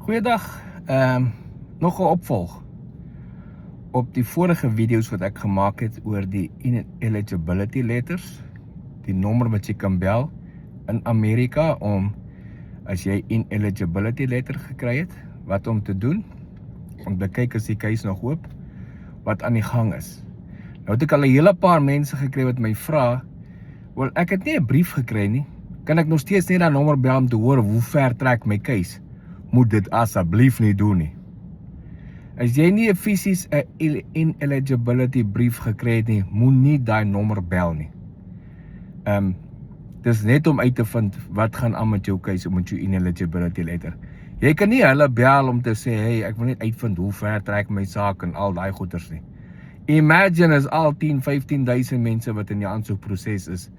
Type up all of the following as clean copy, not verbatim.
Goeiedag, nog 'n opvolg op die vorige video's wat ek gemaak het oor die ineligibility letters, die nommer wat jy kan bel in Amerika om as jy ineligibility letter gekry het, wat om te doen, om te kyk as die case nog oop, wat aan die gang is. Nou het ek al 'n hele paar mense gekry wat my vra, wel ek het nie 'n brief gekry nie, kan ek nog steeds net daai nommer bel om te hoor hoe ver trek my case? Moet dit asseblief nie doen nie. As jy nie 'n fisies 'n ineligibility brief gekry het nie, moet nie daai nommer bel nie. Dis net om uit te vind wat gaan aan met jou case met jou ineligibility letter. Jy kan nie hulle bel om te sê, hey, ek wil net uitvind hoe ver trek my saak en al daai goeters nie. Imagine as al 10-15,000 mense wat in die aansoekproses is,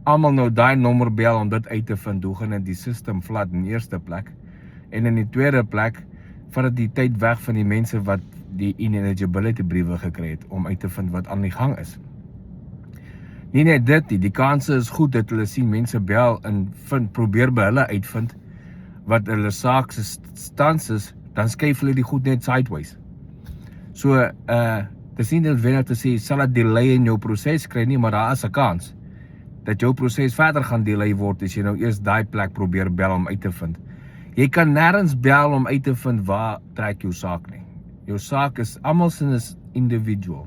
almal nou daai nommer bel om dit uit te vind, hoe gaan dit die system flat in die eerste plek? En in die tweede plek, vat dit die tyd weg van die mense wat die ineligibility briewe gekry het, om uit te vind wat aan die gang is. Nie net dit nie, die kanse is goed dat hulle sien mense bel en probeer by hulle uitvind wat hulle saak se stand is, dan skuif hulle die goed net sideways. So, dis nie noodwendig te sê, sal dit delay in jou proses kry nie, maar daar is 'n kans dat jou proses verder gaan delay word as jy nou eers daai plek probeer bel om uit te vind. Jy kan nêrens bel om uit te vind waar trek jou saak nie. Jou saak is almal is individual.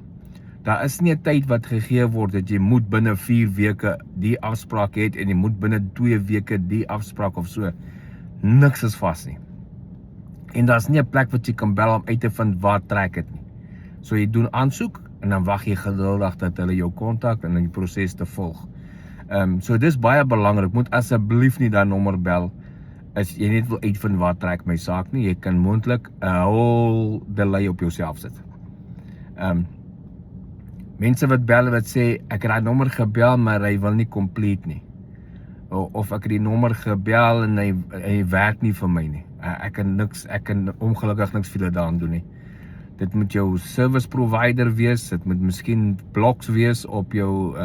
Daar is nie 'n tyd wat gegee word dat jy moet binne 4 weke die afspraak het en jy moet binne 2 weke die afspraak of so. Niks is vas nie. En daar's nie 'n plek wat jy kan bel om uit te vind waar trek dit nie. So jy doen aansoek en dan wag jy geduldig dat hulle jou kontak en dan die proses te volg. So dis baie belangrik, moet asseblief nie daai nommer bel as jy net wil uitvind waar trek my saak nie. Jy kan moontlik 'n whole delay op jouself sit. Mense wat bel wat sê, ek het daai nommer gebel, maar hy wil nie complete nie. Of ek het die nommer gebel en hy werk nie vir my nie. Ek kan ongelukkig niks vir daaraan doen nie. Dit moet jou service provider wees, dit moet miskien bloks wees op jou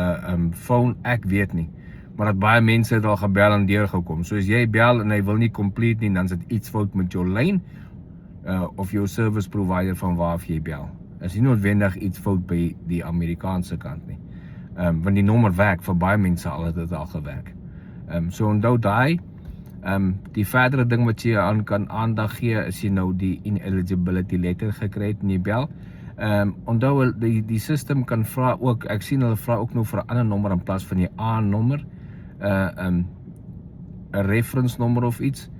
phone, ek weet nie. Maar dat baie mense het al gebel en deurgekom. So as jy bel en hy wil nie complete nie, dan is dit iets fout met jou lyn of jou service provider van waar jy bel. Is nie noodwendig iets fout by die Amerikaanse kant nie. Want die nommer werk, vir baie mense al het dit al gewerk. So onthou daai, die verdere ding wat jy aan kan aandag gee, is jy nou die ineligibility letter gekry het en jy bel. Onthou, die system kan vra ook, ek sien hulle vra ook nou vir 'n ander nommer in plaas van die A-nommer, 'n reference nommer of iets.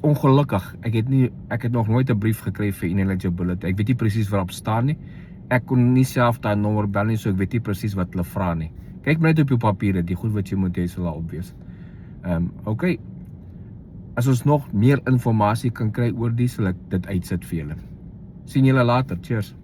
Ongelukkig, ek het nog nooit 'n brief gekry vir ineligibility. Ek weet nie presies waarop staan nie. Ek kon nie self daai nommer bel nie, so ek weet nie presies wat hulle vra nie. Kyk net op jou papiere, die goed wat jy moet hê sal opwees. Okay. As ons nog meer inligting kan kry oor die, sal ek dit uitsit vir julle. Sien julle later. Cheers.